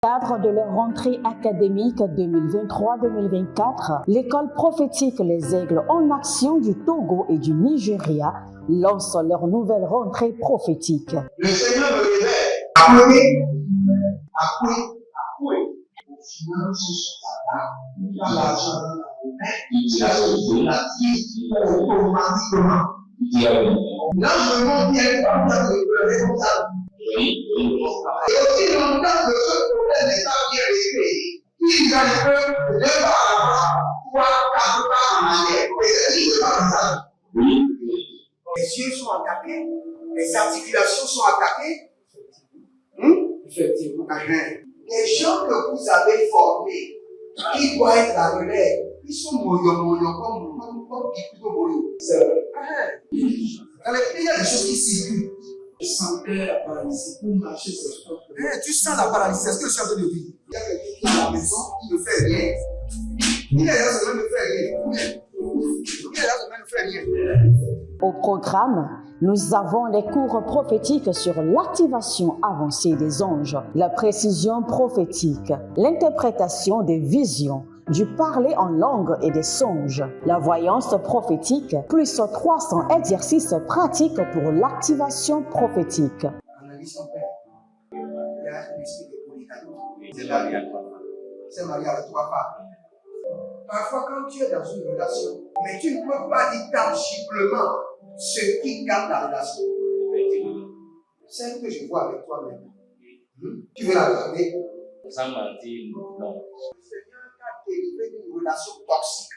Cadre de leur rentrée académique 2023-2024, l'école prophétique Les Aigles en Action du Togo et du Nigeria lance leur nouvelle rentrée prophétique. Le Seigneur me révèle. Appelez. Finance, dans l'argent, il a sauvé la vie automatiquement. Là, je monte bien comme ça, je peux comme ça. Et aussi longtemps que ce problème n'est pas bien réglé, il y a des peuples de par là-bas, 3, 4 pas en arrière. Et c'est pas ça. Les yeux sont attaqués, les articulations sont attaquées. Effectivement. Les gens que vous avez formés, qui doivent être la relève, ils sont moyo comme plutôt moyo. C'est vrai. Dans les pays, il y a des choses qui circulent. Je sentais la paralysie pour marcher sur ce sport. Tu sens la paralysie, c'est ce que je suis en train de dire. Il y a quelqu'un qui est à la maison, qui ne fait rien. Il y a des gens qui ne fait rien. Au programme, nous avons les cours prophétiques sur l'activation avancée des anges, la précision prophétique, l'interprétation des visions, du parler en langue et des songes, la voyance prophétique, plus 300 exercices pratiques pour l'activation prophétique. Analyse son père. Il y a un esprit de polygame. C'est marié avec trois femmes. Parfois, quand tu es dans une relation, mais tu ne peux pas dire tangiblement ce qui garde la relation. Celle que je vois avec toi maintenant. Tu veux la regarder? Sans mentir, non. Le Seigneur t'a délivré d'une relation toxique.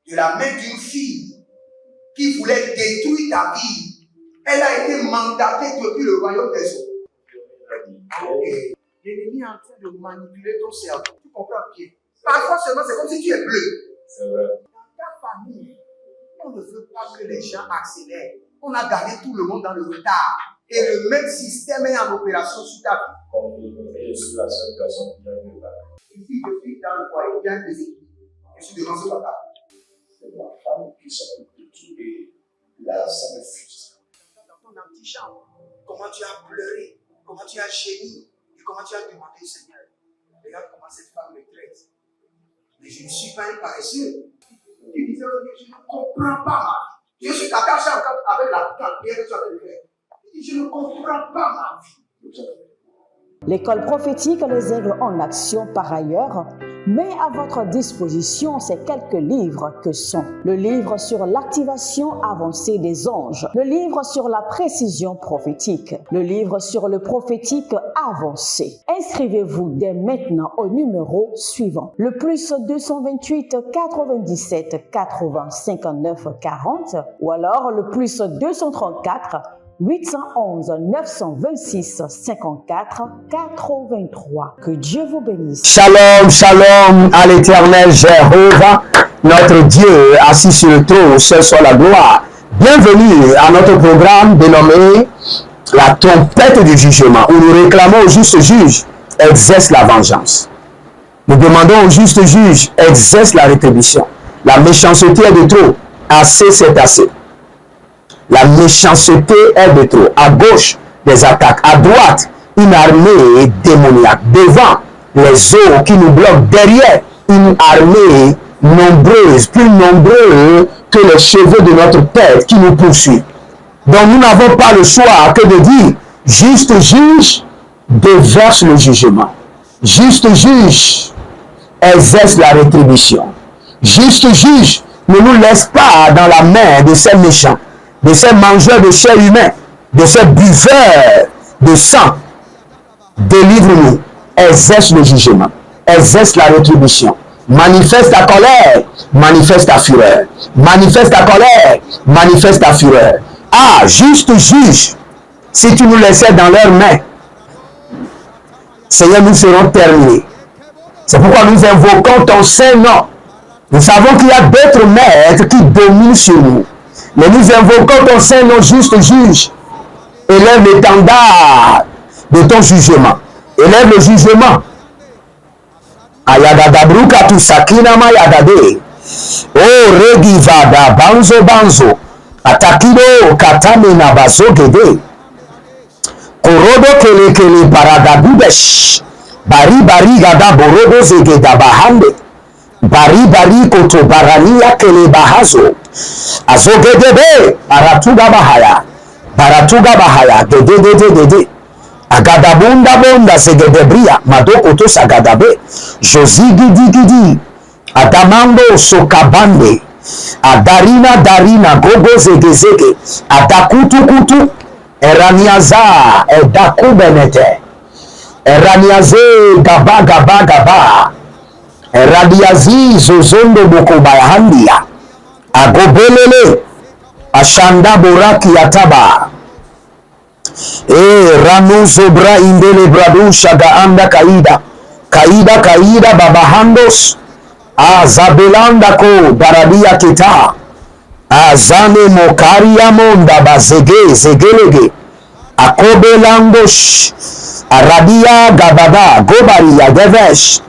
De la main d'une fille qui voulait détruire ta vie. Elle a été mandatée depuis le royaume des eaux. L'ennemi est en train de manipuler ton cerveau. Tu comprends bien? Parfois seulement, c'est comme si tu es bleu. C'est vrai. Dans ta famille, on ne veut pas que les gens accélèrent. On a gardé tout le monde dans le retard. Et le même système est en opération sur ta vie. Comme je suis la seule personne qui a vu ça. Une fille de fille dans le foyer, il y a des équipes. Je suis devant ce papa. C'est ma femme qui s'occupe de tout et là, ça me frustre. Dans ton antichambre, comment tu as pleuré, comment tu as gémi et comment tu as demandé au Seigneur. Regarde comment cette femme me traite. Mais je ne suis pas un paresseux. Tu disais, je ne comprends pas ma vie. Je suis attaché encore avec la prière que tu as fait de faire. Je ne comprends pas ma vie. L'école prophétique Les Aigles en Action, par ailleurs, met à votre disposition ces quelques livres que sont le livre sur l'activation avancée des anges, le livre sur la précision prophétique, le livre sur le prophétique avancé. Inscrivez-vous dès maintenant au numéro suivant, le plus 228 97 80 59 40 ou alors le plus 234 811 926 54 83. Que Dieu vous bénisse. Shalom, shalom à l'Éternel Jéhovah, notre Dieu assis sur le trône, seul soit la gloire. Bienvenue à notre programme dénommé la trompette du jugement, où nous réclamons au juste juge, exerce la vengeance. Nous demandons au juste juge, exerce la rétribution. La méchanceté est de trop, assez c'est assez. La méchanceté est de trop. À gauche, des attaques. À droite, une armée démoniaque. Devant, les eaux qui nous bloquent. Derrière, une armée nombreuse, plus nombreuse que les cheveux de notre tête qui nous poursuivent. Donc nous n'avons pas le choix que de dire, juste juge, déverse le jugement. Juste juge, exerce la rétribution. Juste juge, ne nous laisse pas dans la main de ces méchants, de ces mangeurs de chair humaine, de ces buveurs de sang. Délivre-nous, exerce le jugement, exerce la rétribution, manifeste ta colère, manifeste ta fureur, manifeste ta colère, manifeste ta fureur. Ah, juste juge, si tu nous laissais dans leurs mains, Seigneur, nous serons terminés. C'est pourquoi nous invoquons ton Saint-Nom. Nous savons qu'il y a d'autres maîtres qui dominent sur nous. Mais nous invoquons ton Saint-Nom, juste juge. Élève l'étendard de ton jugement. Élève le jugement. Ayadadabruka tu sakina mayadade. Oh regivada banzo banzo. Atakilo katamina bazo gede. Korodo kele kele paradabudesh. Bari bari gada borodo zegeda bahande. Bari bari koto barania kele bahazo. Azogedebe baratuga bahaya. Baratuga bahaya. Dede. Agadabunda bonda zegedebria. Madoko to sagadabe. Josi gidi. Adamando sokabande. Darina gogo zege. Adakutu. Eraniaza edakubenete. Eraniaze gaba. Eradiazi zozondo bokobayandia. Agobelele. Ashanda boraki yataba. Ranu zobra indele bradu shaga anda kaida. Kaida babahandos. Zabelanda ko daradia kita. Azane mokaria monda zegelege. Akobelangosh. Aradia gabada gobaria devesh.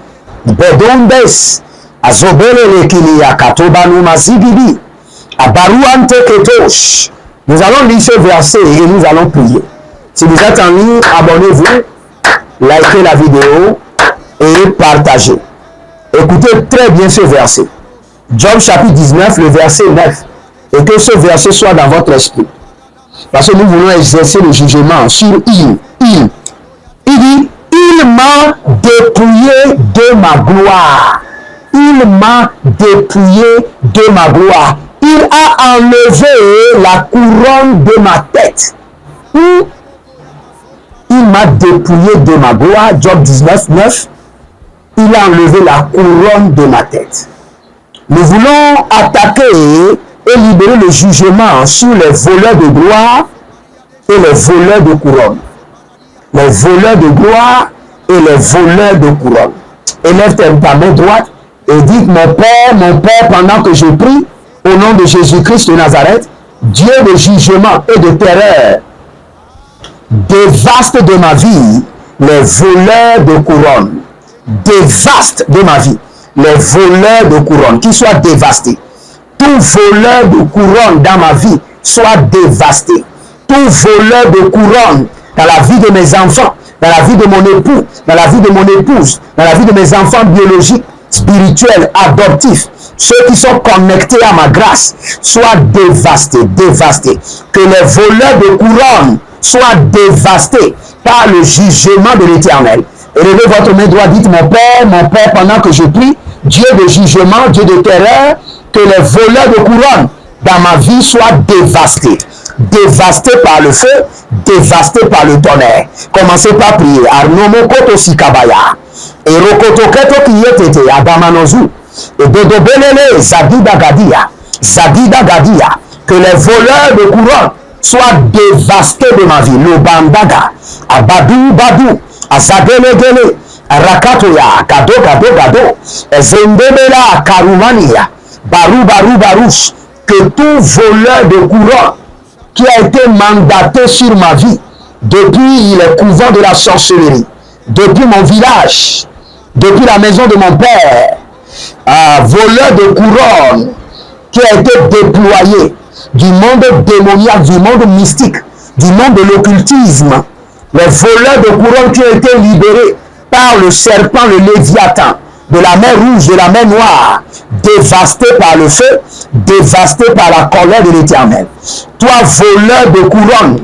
Bedondes. Azobele lekilia katobanu mazigidi. Abaruante ketosh. Nous allons lire ce verset et nous allons prier. Si vous êtes en ligne, abonnez-vous, likez la vidéo et partagez. Écoutez très bien ce verset. Job chapitre 19, le verset 9. Et que ce verset soit dans votre esprit. Parce que nous voulons exercer le jugement sur il. Il dit, il m'a dépouillé de ma gloire. Il m'a dépouillé de ma gloire. Il a enlevé la couronne de ma tête. Il m'a dépouillé de ma gloire. Job 19, 9. Il a enlevé la couronne de ma tête. Nous voulons attaquer et libérer le jugement sur les voleurs de gloire et les voleurs de couronne. Les voleurs de gloire et les voleurs de couronne. Élève ta main droite et dites, mon Père, pendant que je prie, au nom de Jésus-Christ de Nazareth, Dieu de jugement et de terreur, dévaste de ma vie les voleurs de couronne. Dévaste de ma vie les voleurs de couronne, qui soient dévastés. Tout voleur de couronne dans ma vie soit dévasté. Tout voleur de couronne dans la vie de mes enfants, dans la vie de mon époux, dans la vie de mon épouse, dans la vie de mes enfants biologiques, spirituels, adoptifs, ceux qui sont connectés à ma grâce, soient dévastés. Que les voleurs de couronne soient dévastés par le jugement de l'Éternel. Élevez votre main droite, dites, mon Père, pendant que je prie, Dieu de jugement, Dieu de terreur, que les voleurs de couronne dans ma vie soient dévastés. Dévastés par le feu, dévastés par le tonnerre. Commencez par prier. Arnomo koto sikabaya. Et rokoto keto kiyetete adamanozu. Et dodobelele zadida gadia. Que les voleurs de couronne soient dévastés de ma vie. Le bandaga. Abadou. Azagelegele. Rakatoya. Gado. Zendebela karumania. Barouche. Que tout voleur de couronne qui a été mandaté sur ma vie depuis les couvents de la sorcellerie, depuis mon village, depuis la maison de mon père, voleur de couronne qui a été déployé du monde démoniaque, du monde mystique, du monde de l'occultisme, les voleurs de couronne qui ont été libérés par le serpent, le Léviathan, de la mer rouge, de la mer noire, dévasté par le feu, dévasté par la colère de l'Éternel. Toi, voleur de couronne,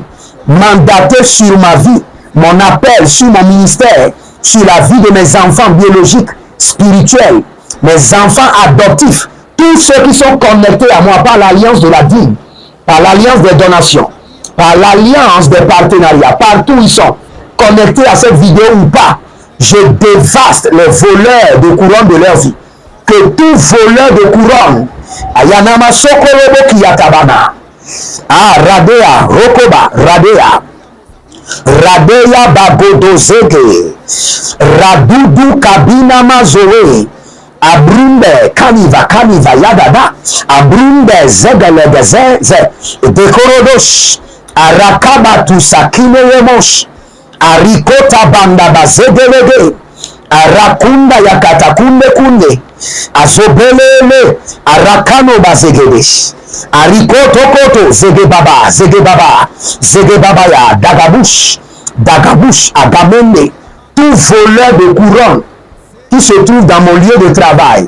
mandaté sur ma vie, mon appel, sur mon ministère, sur la vie de mes enfants biologiques, spirituels, mes enfants adoptifs, tous ceux qui sont connectés à moi par l'alliance de la dîme, par l'alliance des donations, par l'alliance des partenariats, partout où ils sont, connectés à cette vidéo ou pas, je dévaste les voleurs de couronne de leur vie. Que tout voleur de couronne, Ayanama Sokorobo Kiyatabana, Radea, Rokoba, Radea Babodozege, Radudu Kabina Mazoe, Abrumbe, Kaniva, Yadada, Abrumbe, Zegelegeze, Dekorodos, Arakabatu Sakine Yemosh, Arikota banda bazedelege. Arakunda yakatakunde kunde. Azobelele. Arakano bazegedesh. Arikoto koto. Zegebaba ya. Dagabush. Agamende. Tout tout voleur de couronne qui se trouve dans mon lieu de travail,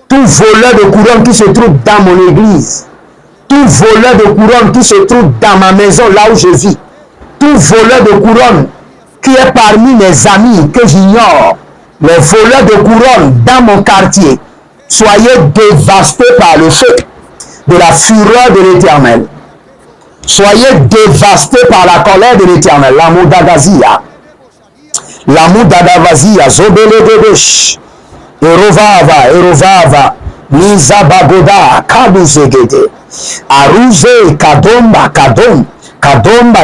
tout voleur de couronne qui se trouve dans mon église, tout voleur de couronne qui se trouve dans ma maison là où je vis, tout voleur de couronne qui est parmi mes amis que j'ignore, les voleurs de couronne dans mon quartier, soyez dévastés par le feu de la fureur de l'Éternel. Soyez dévastés par la colère de l'Éternel. L'amour d'Agazia. L'amour d'Adavazia. Zobeledebesh. Erovava. Nizabagoda. Kaduzegede. Aruze. Kadomba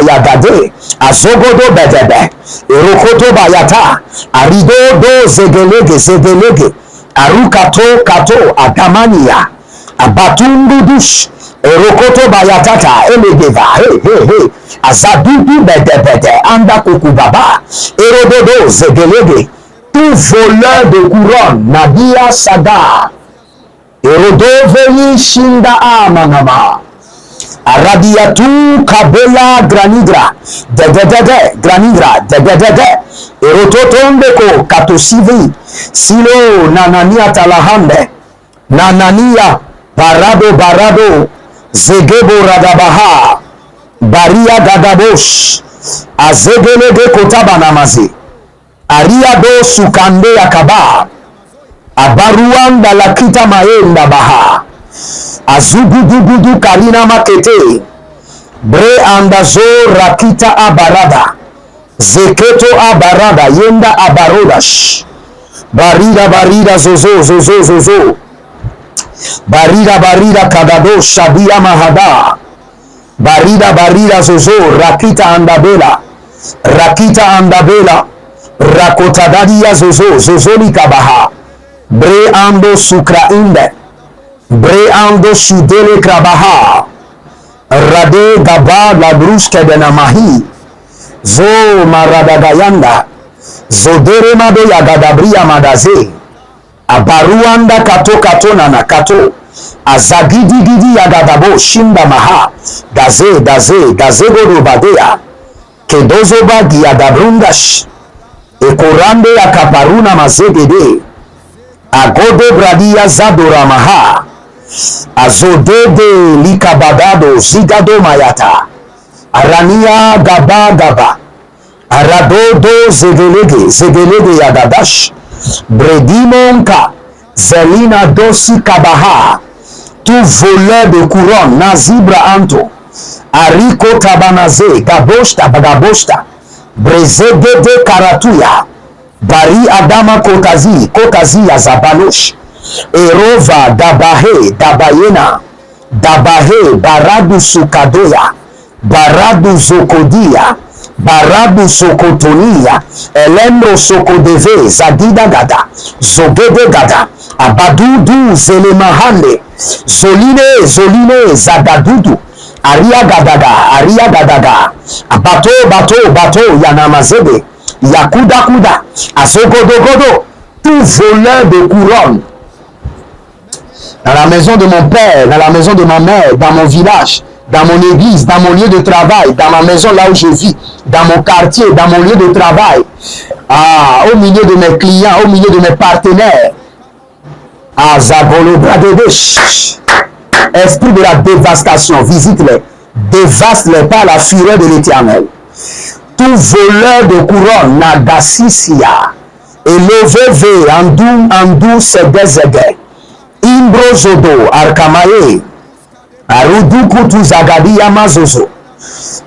Yagade. Azogodo Bedebe. Erokoto Bayata. Arido do Zegelege. Arukato Adamania. Abatundudush. Erokoto Bayatata. Elegeva. Hey. Azadudu Bedebede. Anda Kukubaba. Erododo Zegelege. Tout voleur de couronne. Nadia Sada. Erodoveni Shinda Amanama. Aradiatu Kabela Granidra. Granidra. Erototondeko Katosivi. Silo Nanania Talahande. Nanania Barado Zegebo Radabaha Baria Gadabosh Azegelege Kotabanamazi Ariado Sukande Yakaba Abaruanda Lakita Maenda Baha Azugudugudu Karina Makete Bre Andazo Rakita Abarada Zeketo Abarada Yenda Abarodash Barida Zozo Barida Kadado Shadia Mahada Barida Zozo Rakita Andabela Rakotadadia Zozoli Kabaha Bre Ando Sukra Inde Bre Ando Sudele Krabaha Rade Gaba Labruske Benamahi Zo Maradagayanda Zodere Made Yagadabria Madaze Abaruanda kato nana kato azagidi yagadabo shinda maha gaze godo badea kedozo bagi yagabrundash ekorande yakaparuna mazegede agode bradia zadora maha azodede likabadado zigado mayata arania gaba aradodo zegelege yagadash Bredimonka, Zelina Dosi Kabaha, tout voleur de couronne, Nazibra Anto, Ariko Tabanaze, Gaboshta, Brezegede Karatuya, Bari Adama Kotazi Azabalosh, Erova Dabayena, Baradu Sukadoya, Baradu Zokodia, Barabu Sokotonia, Elendo Sokodeve, Zadida Gada, Zogede Gada, Abadudu Zelemahande, Zoline, Zagadudu, Aria Gadaga, Bato, Yanamazebe, Yakuda, Azogodogodo, tout voleur de couronne. Dans la maison de mon père, dans la maison de ma mère, dans mon village, dans mon église, dans mon lieu de travail, dans ma maison là où je vis, dans mon quartier, dans mon lieu de travail, au milieu de mes clients, au milieu de mes partenaires. Zagolo Bradedesh, esprit de la dévastation, visite-les, dévaste-les par la fureur de l'Éternel. Tout voleur de couronne, Nagasisia, Eleveve, Andou, Sedezege, Imbrozodo, Arkamae, Arudukutu Zagadia Mazozo,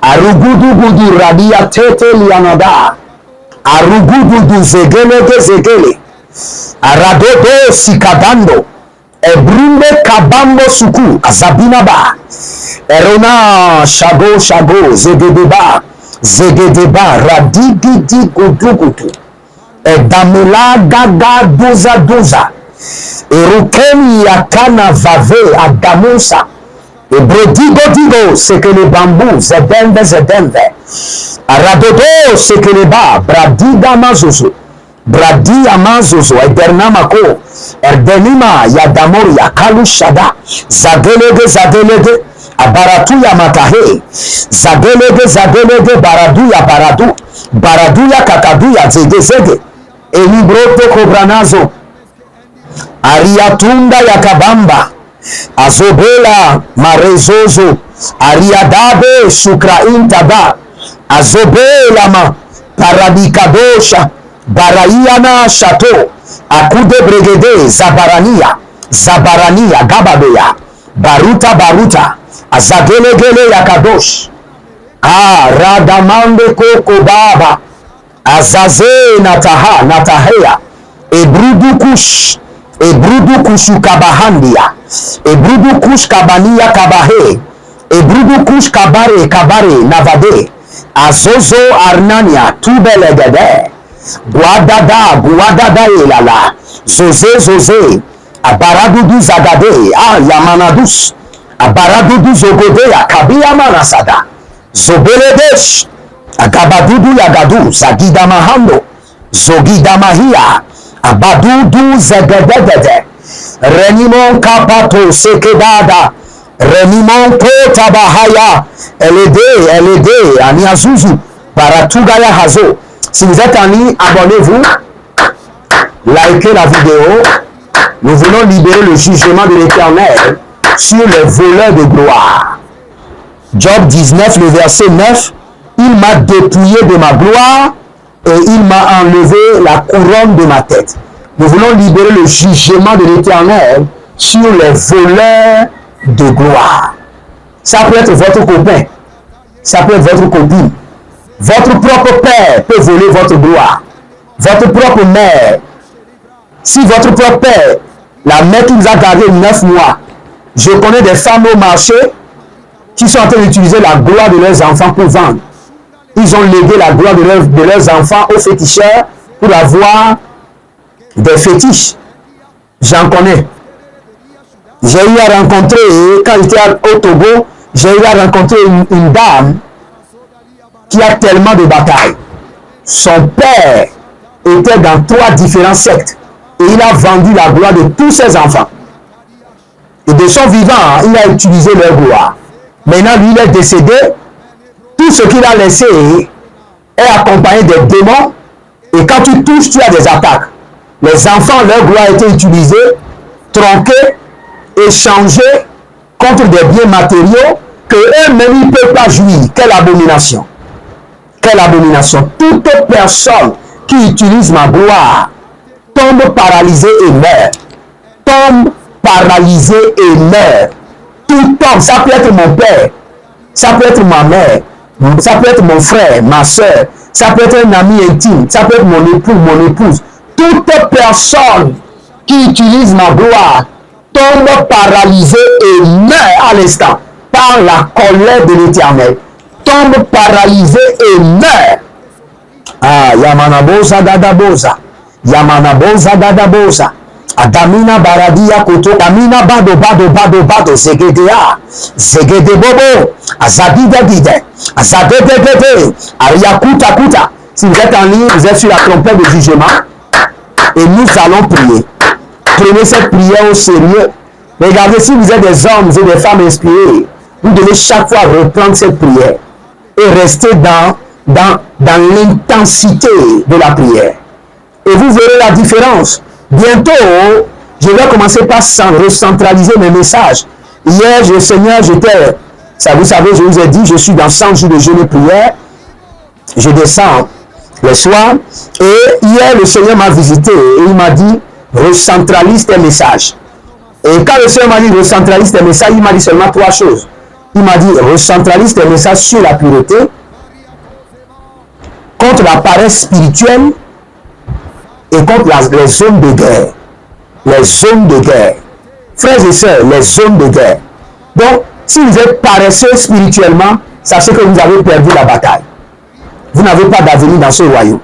Arugudugudu Radia Tete Lianada, Arugududu Zegele, Aradodo Sikadando, Ebrunde Kabambo Suku, Azabinaba, Erona Shago, Zegedeba, Radigidi Gudugudu, Edamela Gaga Doza, Erukeni Yakana Vave Adamusa, Ebrodigo, c'est que les bambous, Zedemve, Aradodo, c'est que les bas, Bradiga Mazozo, Bradi Amazozo, Ebernamako, Erdenima, Yadamor, Yakalu Shada, Zagelege, Abaratu Yamatahe, Zagelege, Baradu Kakadu Zege, Elibroto Kobranazo, Ariatunda Yakabamba, Azobela Marezozo, Ariadabe Sukraintaba, Azobela Paradikadosha, Baraiana Chateau, Akude Bregede, Zabarania, Gababeya, Baruta, Azagelegele Yakadosh, Radamande Koko Baba, Azaze Natahea, Ebrudukush Kabahandia, Ebrudukush Kabania Kabahe, Ebrudukush Kabare, Navade, Azozo Arnania, Tubelegede, Guadada Elala, Zoze, Abaradudu Zagade, Yamanadus, Abaradudu Zogode, Kabia Manasada, Zobeledesh, Agabadudu Yagadu, Zagida Mahando, Zogida Mahia, Abadudu Zagade, Renimon Kapato Sekedada, Renimon Kota Bahaya, LD, Aniazuzu, Baratugaya Hazo. Si vous êtes en ligne, abonnez-vous, likez la vidéo. Nous voulons libérer le jugement de l'Éternel sur les voleurs de gloire. Job 19, le verset 9, il m'a dépouillé de ma gloire et il m'a enlevé la couronne de ma tête. Nous voulons libérer le jugement de l'Éternel sur les voleurs de gloire. Ça peut être votre copain, ça peut être votre copine. Votre propre père peut voler votre gloire. Votre propre mère. Si votre propre père, la mère qui nous a gardé 9 mois, je connais des femmes au marché qui sont en train d'utiliser la gloire de leurs enfants pour vendre. Ils ont légué la gloire de leurs enfants aux féticheurs pour avoir des fétiches. J'en connais. J'ai eu à rencontrer, quand j'étais au Togo, j'ai eu à rencontrer une dame qui a tellement de batailles. Son père était dans 3 différents sectes et il a vendu la gloire de tous ses enfants. Et de son vivant, il a utilisé leur gloire. Maintenant, lui, il est décédé. Tout ce qu'il a laissé est accompagné des démons. Et quand tu touches, tu as des attaques. Les enfants, leur gloire a été utilisée, tronquée, échangée contre des biens matériaux que eux-mêmes, ils ne peuvent pas jouir. Quelle abomination! Quelle abomination! Toute personne qui utilise ma gloire tombe paralysée et meurt. Tombe paralysée et meurt. Tout homme, ça peut être mon père, ça peut être ma mère, ça peut être mon frère, ma soeur, ça peut être un ami intime, ça peut être mon époux, mon épouse. Toute personne qui utilise ma gloire tombe paralysée et meurt à l'instant par la colère de l'Éternel. Tombe paralysé et meurt. Yamanabosa Gadabosa. Yamanabosa Gadabosa. Adamina Baradia Koto. Adamina Bado. Zegede Bobo. Azadide. Azadede. Ariakuta. Si vous êtes en ligne, vous êtes sur la trompette de jugement. Et nous allons prier. Prenez cette prière au sérieux. Regardez, si vous êtes des hommes et des femmes inspirés, vous devez chaque fois reprendre cette prière et rester dans l'intensité de la prière. Et vous verrez la différence. Bientôt, je vais commencer par recentraliser mes messages. Hier, le Seigneur, vous savez, je vous ai dit, je suis dans 100 jours de jeûne et prière. Je descends le soir. Et hier, le Seigneur m'a visité et il m'a dit, recentralise tes messages. Et quand le Seigneur m'a dit, recentralise tes messages, il m'a dit seulement 3 choses. Il m'a dit, recentralise tes messages sur la pureté, contre la paresse spirituelle et contre les zones de guerre. Les zones de guerre. Frères et sœurs, les zones de guerre. Donc, si vous êtes paresseux spirituellement, sachez que vous avez perdu la bataille. Vous n'avez pas d'avenir dans ce royaume.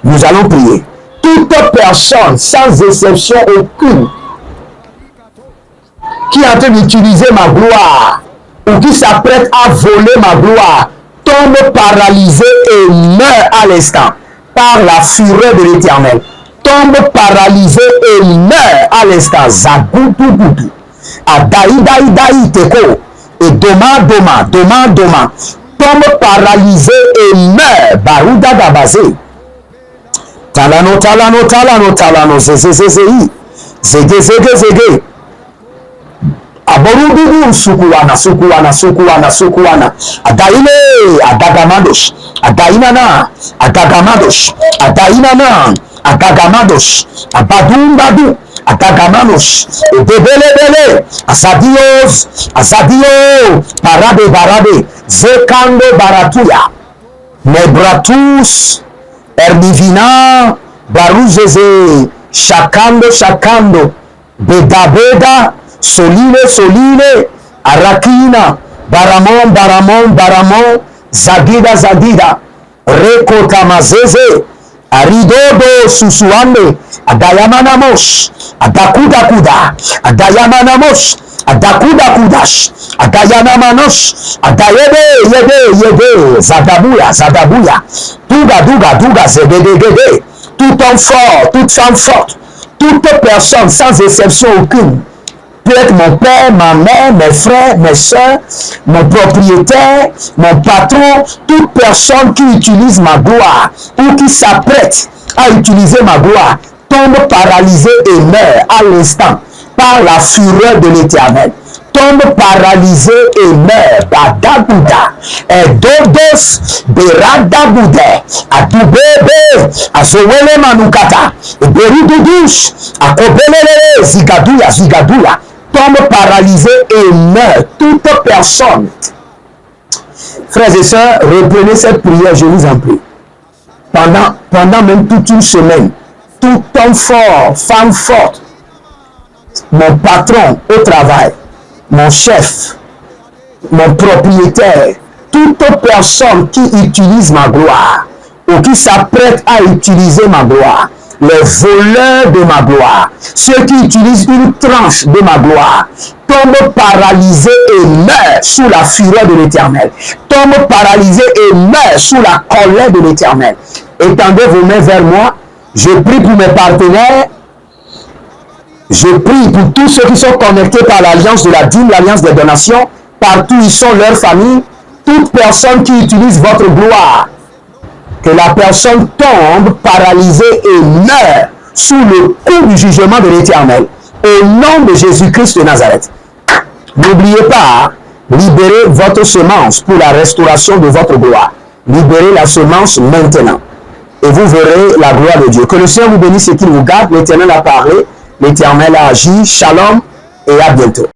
Nous allons prier. Toute personne, sans exception aucune, qui est en train d'utiliser ma gloire, ou qui s'apprête à voler ma gloire, tombe paralysé et meurt à l'instant par la fureur de l'Éternel, tombe paralysé et meurt à l'instant. Zagoudougoudou. Adaïdaïdaï teko. Et doma, tombe paralysé et meurt. Barouda Dabazé. Talano, zege. Aborududu sukuwana. Adaine, adagamadosh. Adagamadosh. Abadumbadu. Adagamadosh. Ebebelebele. Asadio. Barade. Zekando baratuya. Nebratus. Erdivina. Baruzeze. Shakando. Beda. Soline, Arakina, Baramon, Zagida, Rekota Mazeze, Aridodo Susuande, Adayamanamosh, Adakudakuda, Adayamanamosh, Adakudakudash, Adayanamanosh, Yede, Zadabuya, Duga, Zedede, tout homme fort, toute femme forte, toute personne sans exception aucune, peut être mon père, ma mère, mes frères, mes soeurs, mon propriétaire, mon patron, toute personne qui utilise ma gloire ou qui s'apprête à utiliser ma gloire tombe paralysé et meurt à l'instant par la fureur de l'Éternel. Tombe paralysé et meurt. Badagouda, Dodos, Beradagoude, Adubebe, Asowele Manukata, Beridoudouche, Akobelele, Zigadouya. Tombe paralysé et meurt. Toute personne. Frères et sœurs, reprenez cette prière, je vous en prie. Pendant même toute une semaine, tout homme fort, femme forte, mon patron au travail, mon chef, mon propriétaire, toute personne qui utilise ma gloire ou qui s'apprête à utiliser ma gloire, les voleurs de ma gloire, ceux qui utilisent une tranche de ma gloire, tombent paralysés et meurent sous la fureur de l'Éternel. Tombent paralysés et meurent sous la colère de l'Éternel. Étendez vos mains vers moi. Je prie pour mes partenaires. Je prie pour tous ceux qui sont connectés par l'alliance de la dîme, l'alliance des donations. Partout ils sont leurs familles. Toute personne qui utilise votre gloire, que la personne tombe paralysée et meurt sous le coup du jugement de l'Éternel. Au nom de Jésus-Christ de Nazareth. N'oubliez pas, libérez votre semence pour la restauration de votre gloire. Libérez la semence maintenant. Et vous verrez la gloire de Dieu. Que le Seigneur vous bénisse et qu'il vous garde. L'Éternel a parlé, l'Éternel a agi. Shalom et à bientôt.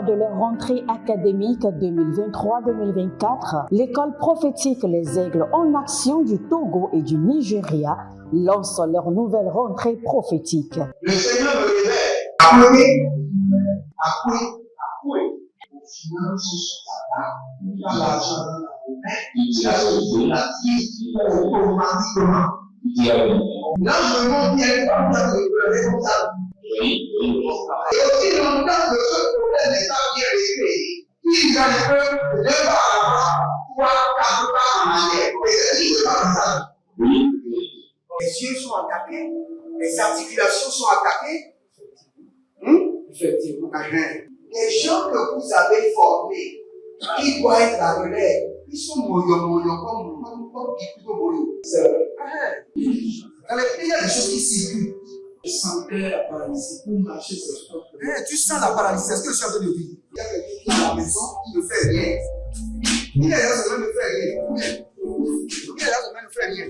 De leur rentrée académique 2023-2024, l'école prophétique Les Aigles en Action du Togo et du Nigeria lance leur nouvelle rentrée prophétique. Le Seigneur me révèle. Appelez. Finance sur ta table, il a l'argent dans la main, il a la vie automatiquement. Là, je montre bien comme ça, le responsable. Et aussi longtemps que ce problème n'est pas bien réglé, ils arrivent de par là-bas, 3, 4 pas en arrière. Et c'est pas ça. Les yeux sont attaqués, les articulations sont attaquées. Effectivement. Les gens que vous avez formés, qui doivent être la relève, Ils sont moyo comme plutôt moyo. C'est vrai. Dans les pays, il y a des choses qui circulent. Je sentais la paralysie pour marcher sur ce corps. Tu sens la paralysie, c'est ce que je suis en train de dire. Il y a quelqu'un qui est à la maison, qui ne fait rien. Il y a des gens qui ne fait rien. Il y a des gens qui ne fait rien.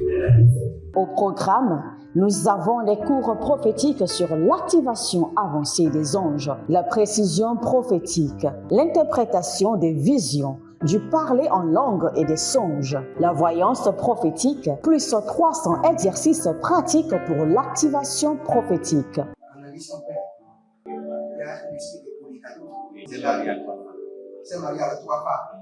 Au programme, nous avons les cours prophétiques sur l'activation avancée des anges, la précision prophétique, l'interprétation des visions, du parler en langue et des songes, la voyance prophétique, plus 300 exercices pratiques pour l'activation prophétique. Analyse son père. Il y a un esprit de polygamie. C'est marié à trois femmes. C'est marié à trois femmes.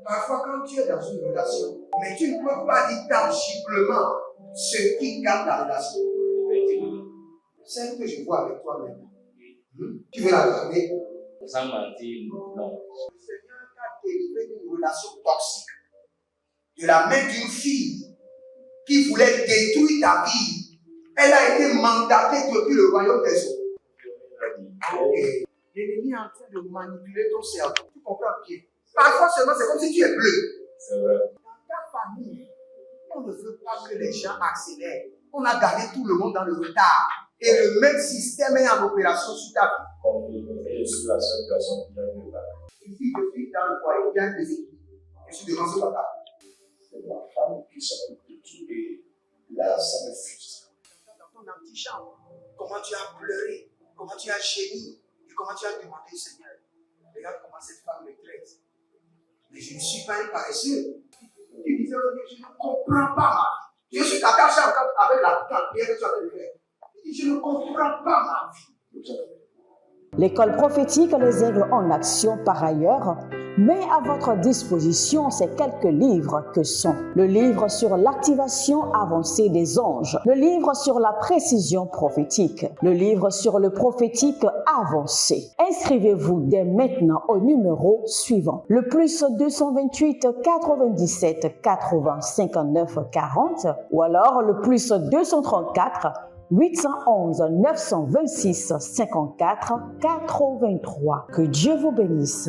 Parfois, quand tu es dans une relation, mais tu ne peux pas dire tangiblement ce qui garde la relation. Celle que je vois avec toi maintenant. Tu veux la regarder? Sans mentir, non. Le Seigneur t'a délivré d'une relation toxique de la main d'une fille qui voulait détruire ta vie. Elle a été mandatée depuis le royaume des eaux. Et l'ennemi est en train de manipuler ton cerveau. Tu comprends bien? Parfois seulement, c'est comme si tu es bleu. C'est vrai. Dans ta famille, on ne veut pas que les gens accélèrent. On a gardé tout le monde dans le retard. Et le même système est en opération sur ta vie. Comme je suis la seule personne qui a vu ça. Une fille de fille dans le foyer, il y a des équipes. Je suis devant ce papa. C'est ma femme qui s'occupe de tout et là, ça me frustre. Dans ton antichambre, comment tu as pleuré, comment tu as gémi et comment tu as demandé au Seigneur. Regarde comment cette femme me traite. Mais je ne suis pas un paresseux. Tu disais, je ne comprends pas ma vie. Je suis attaché avec la prière que tu as fait faire. Je ne comprends pas ma vie. L'école prophétique Les Aigles en Action, par ailleurs, met à votre disposition ces quelques livres que sont le livre sur l'activation avancée des anges, le livre sur la précision prophétique, le livre sur le prophétique avancé. Inscrivez-vous dès maintenant au numéro suivant, le plus 228 97 80 59 40 ou alors le plus 234 811 926 54 83. Que Dieu vous bénisse.